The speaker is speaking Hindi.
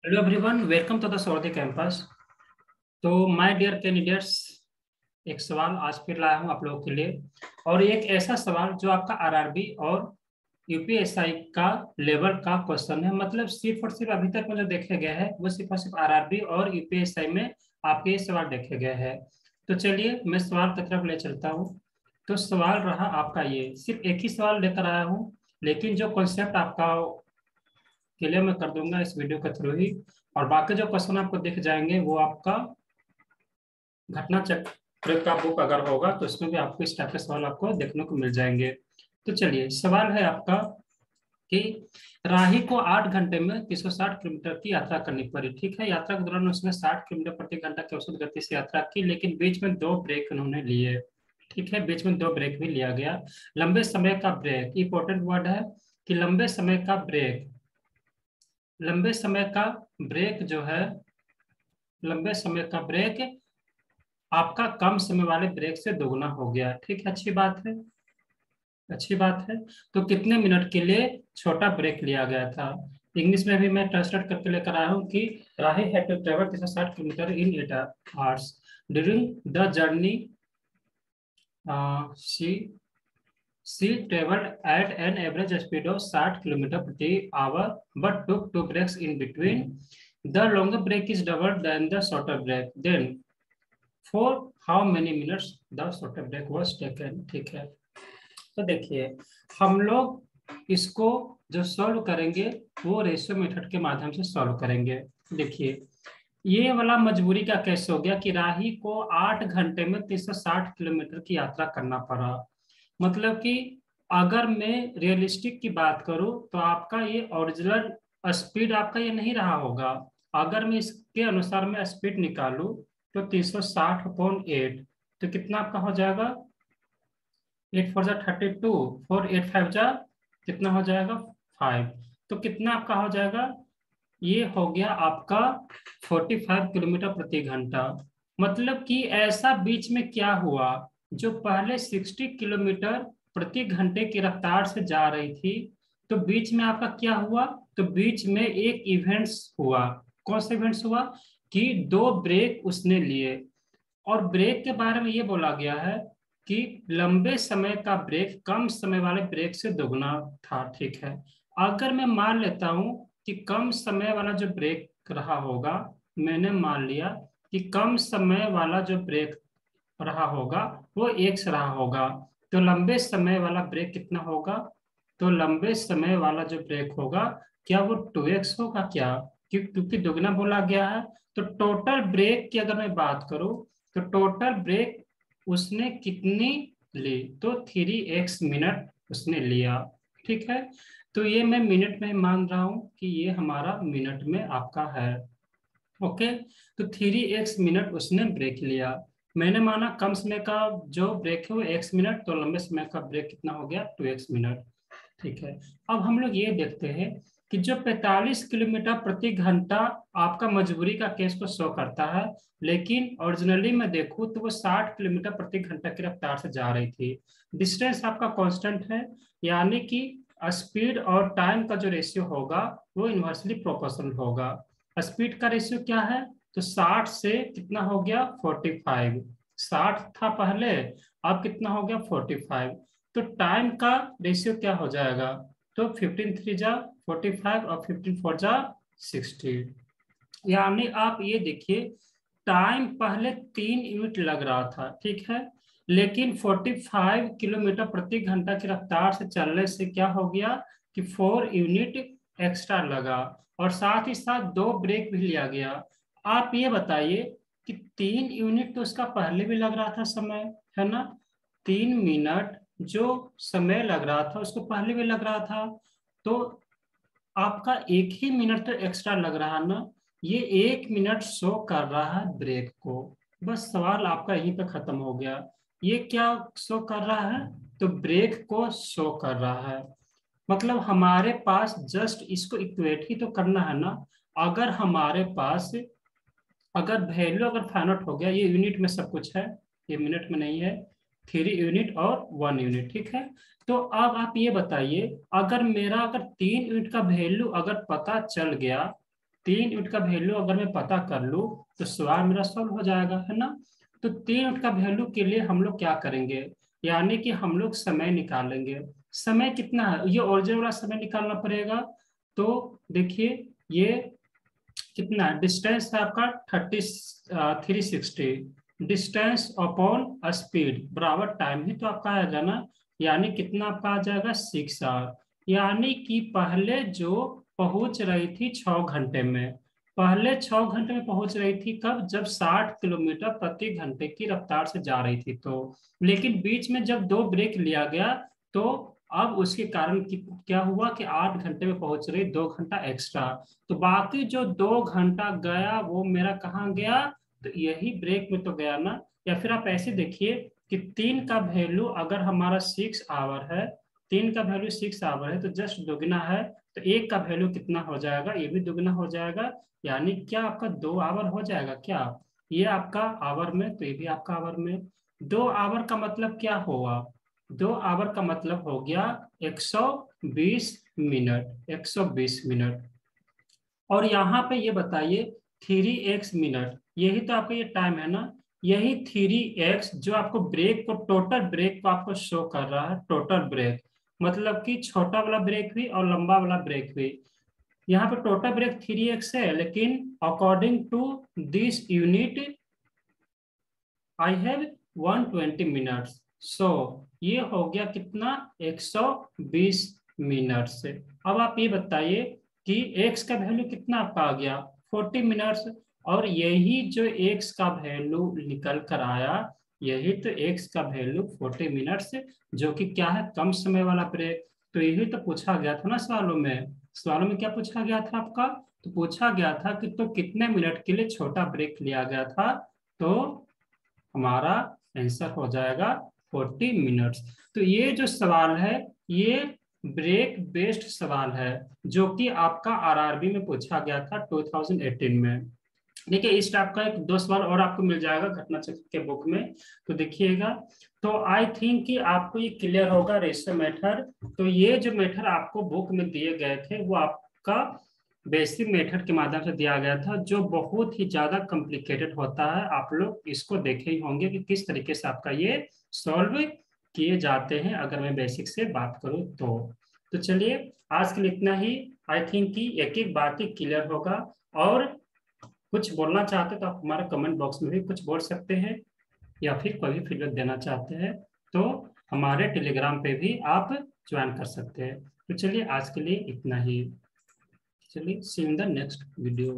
Hello everyone, welcome to the सौरदी कैंपस। तो माय डियर कैंडिडेट्स, एक सवाल आज फिर लाया हूं आप लोगों के लिए। और एक ऐसा सवाल जो आपका आरआरबी और यूपीएसआई का लेवल का क्वेश्चन है। मतलब सिर्फ और सिर्फ अभी तक में जो देखे गए हैं वो सिर्फ और सिर्फ आरआरबी और यूपीएसआई में आपके ये सवाल देखे गए हैं। तो चलिए मैं सवाल की तरफ ले चलता हूँ। तो सवाल रहा आपका, ये सिर्फ एक ही सवाल लेकर आया हूँ, लेकिन जो कॉन्सेप्ट आपका क्लियर मैं कर दूंगा इस वीडियो के थ्रू ही। और बाकी जो क्वेश्चन आपको दिख जाएंगे वो आपका घटना चक्र का बुक अगर होगा तो उसमें भी आपको इस टाइप के सवाल आपको देखने को मिल जाएंगे। तो चलिए, सवाल है आपका कि राही को 8 घंटे में 360 किलोमीटर की यात्रा करनी पड़ी। ठीक है, यात्रा के दौरान उसने 60 किलोमीटर प्रति घंटा की औसत गति से यात्रा की, लेकिन बीच में 2 ब्रेक उन्होंने लिए। ठीक है, बीच में 2 ब्रेक भी लिया गया। लंबे समय का ब्रेक, इंपॉर्टेंट वर्ड है कि लंबे समय का ब्रेक। लंबे समय का ब्रेक जो है, लंबे समय का ब्रेक आपका कम समय वाले ब्रेक से दोगुना हो गया। ठीक है, अच्छी बात है, अच्छी बात है। तो कितने मिनट के लिए छोटा ब्रेक लिया गया था? इंग्लिश में भी मैं ट्रांसलेट करके लेकर आया हूँ कि Rahi had to travel 360 kilometre in 8 hours during the journey. She She traveled at an average speed of 60 kilometers per hour, but took 2 breaks in between. The longer break is doubled than the shorter break. Then, for how many minutes the shorter break was taken? ठीक है, तो देखिए हम लोग इसको जो सॉल्व करेंगे वो रेशियो मेथड के माध्यम से सॉल्व करेंगे। देखिए, ये वाला मजबूरी का केस हो गया कि राही को 8 घंटे में 360 किलोमीटर की यात्रा करना पड़ा। मतलब कि अगर मैं रियलिस्टिक की बात करूं तो आपका ये ओरिजिनल स्पीड आपका ये नहीं रहा होगा। अगर मैं इसके अनुसार मैं स्पीड निकालूं तो 360/8, तो कितना आपका हो जाएगा? 8 4 जा 32, 4 8 5 जा कितना हो जाएगा? 5। तो कितना आपका हो जाएगा? ये हो गया आपका 45 किलोमीटर प्रति घंटा। मतलब कि ऐसा बीच में क्या हुआ, जो पहले 60 किलोमीटर प्रति घंटे की रफ्तार से जा रही थी, तो बीच में आपका क्या हुआ? तो बीच में एक इवेंट्स हुआ। कौन सा इवेंट्स हुआ? कि 2 ब्रेक उसने लिए। और ब्रेक के बारे में ये बोला गया है कि लंबे समय का ब्रेक कम समय वाले ब्रेक से दोगुना था। ठीक है, अगर मैं मान लेता हूं कि कम समय वाला जो ब्रेक रहा होगा, मैंने मान लिया कि कम समय वाला जो ब्रेक रहा होगा वो एक्स रहा होगा, तो लंबे समय वाला ब्रेक कितना होगा? तो लंबे समय वाला जो ब्रेक होगा, क्या वो 2x होगा क्या? क्योंकि दुगना बोला गया है। तो टोटल ब्रेक की अगर मैं बात करूं तो टोटल ब्रेक उसने कितनी ली? तो 3x मिनट उसने लिया। ठीक है, तो ये मैं मिनट में मान रहा हूं कि ये हमारा मिनट में आपका है। ओके, तो 3x मिनट उसने ब्रेक लिया। मैंने माना कम समय का जो ब्रेक है वो x मिनट, तो लंबे समय का ब्रेक कितना हो गया? 2x minute. ठीक है, अब हम लोग ये देखते हैं कि जो 45 किलोमीटर प्रति घंटा आपका मजबूरी का केस को शो करता है, लेकिन ओरिजिनली मैं देखूं तो वो 60 किलोमीटर प्रति घंटा की रफ्तार से जा रही थी। डिस्टेंस आपका कांस्टेंट है, यानी कि स्पीड और टाइम का जो रेशियो होगा वो इन्वर्सली प्रोपोर्शनल होगा। स्पीड का रेशियो क्या है? तो 60 से कितना हो गया? 45। 60 था पहले, अब कितना हो गया? 45। तो टाइम का रेशियो क्या हो जाएगा? तो 15 3 जा 45 और 15 4 जा 60। यानी आप ये देखिए, टाइम पहले 3 यूनिट लग रहा था, ठीक है, लेकिन 45 किलोमीटर प्रति घंटा की रफ्तार से चलने से क्या हो गया कि 4 यूनिट एक्स्ट्रा लगा, और साथ ही साथ 2 ब्रेक भी लिया गया। आप ये बताइए कि 3 यूनिट तो उसका पहले भी लग रहा था समय, है ना? 3 मिनट जो समय लग रहा था उसको पहले भी लग रहा था, तो आपका 1 ही मिनट तो एक्स्ट्रा लग रहा है ना। ये 1 मिनट शो कर रहा है ब्रेक को। बस सवाल आपका यहीं पे खत्म हो गया। ये क्या शो कर रहा है? तो ब्रेक को शो कर रहा है। मतलब हमारे पास जस्ट इसको इक्वेट ही तो करना है ना। अगर हमारे पास, अगर वैल्यू अगर फाइंड आउट हो गया, ये यूनिट में सब कुछ है, ये मिनट में नहीं है। 3 यूनिट और 1 यूनिट, ठीक है। तो अब आप ये बताइए, अगर मेरा अगर 3 यूनिट का वैल्यू अगर पता चल गया, 3 यूनिट का वैल्यू अगर मैं पता कर लूँ तो सवाल मेरा सॉल्व हो जाएगा, है ना। तो 3 यूनिट का वैल्यू के लिए हम लोग क्या करेंगे, यानी कि हम लोग समय निकालेंगे। समय कितना है, ये ओरिजिनल वाला समय निकालना पड़ेगा। तो देखिए ये कितना डिस्टेंस है आपका 360, डिस्टेंस अपॉन स्पीड बराबर टाइम ही तो आपका आ जाना, यानी कितना आपका आ जाएगा 6 आवर। यानी कि पहले जो पहुंच रही थी 6 घंटे में, पहले 6 घंटे में पहुंच रही थी कब, जब 60 किलोमीटर प्रति घंटे की रफ्तार से जा रही थी। तो लेकिन बीच में जब 2 ब्रेक लिया गया तो अब उसके कारण क्या हुआ कि 8 घंटे में पहुंच रही, 2 घंटा एक्स्ट्रा। तो बाकी जो 2 घंटा गया वो मेरा कहाँ गया, तो यही ब्रेक में तो गया ना। या फिर आप ऐसे देखिए कि 3 का वैल्यू अगर हमारा 6 आवर है, 3 का वैल्यू 6 आवर है तो जस्ट दुगना है, तो 1 का वैल्यू कितना हो जाएगा, ये भी दुगना हो जाएगा। यानी क्या आपका 2 आवर हो जाएगा क्या, ये आपका आवर में तो ये भी आपका आवर में। 2 आवर का मतलब क्या हुआ, 2 आवर का मतलब हो गया 120 मिनट, 120 मिनट। और यहाँ पे ये बताइए 3x मिनट, यही तो आपका ये टाइम है ना, यही 3x जो आपको ब्रेक को, टोटल ब्रेक को आपको शो कर रहा है, टोटल ब्रेक मतलब कि छोटा वाला ब्रेक भी और लंबा वाला ब्रेक भी। यहाँ पे टोटल ब्रेक 3x है, लेकिन according to this unit I have 120 minutes. So ये हो गया कितना, 120 मिनट से। अब आप ये बताइए कि x का वैल्यू कितना आपका आ गया, 40 मिनट्स। और यही जो x का वैल्यू निकल कर आया, यही तो x का वैल्यू 40 मिनट्स, जो कि क्या है, कम समय वाला ब्रेक। तो यही तो पूछा गया था ना सवालों में, सवालों में क्या पूछा गया था आपका, तो पूछा गया था कि तो कितने मिनट के लिए छोटा ब्रेक लिया गया था। तो हमारा आंसर हो जाएगा 40 मिनट्स। तो ये जो सवाल है ये ब्रेक बेस्ड सवाल है, जो कि आपका आरआरबी में पूछा गया था 2018 में। देखिए इस टाइप का एक 2 सवाल और आपको मिल जाएगा घटना चक्र के बुक में, तो देखिएगा। तो आई थिंक कि आपको ये क्लियर होगा रेशियो मेथड। तो ये जो मेथड आपको बुक में दिए गए थे वो आपका बेसिक मेथड के माध्यम से दिया गया था, जो बहुत ही ज्यादा कॉम्प्लिकेटेड होता है। आप लोग इसको देखे ही होंगे कि किस तरीके से आपका ये सॉल्व किए जाते हैं, अगर मैं बेसिक से बात करूं तो चलिए आज के लिए इतना ही। आई थिंक कि एक एक बात ही क्लियर होगा। और कुछ बोलना चाहते तो आप हमारे कमेंट बॉक्स में भी कुछ बोल सकते हैं, या फिर कोई भी फीडबैक देना चाहते हैं तो हमारे टेलीग्राम पे भी आप ज्वाइन कर सकते हैं। तो चलिए आज के लिए इतना ही, चलिए सी इन द नेक्स्ट वीडियो।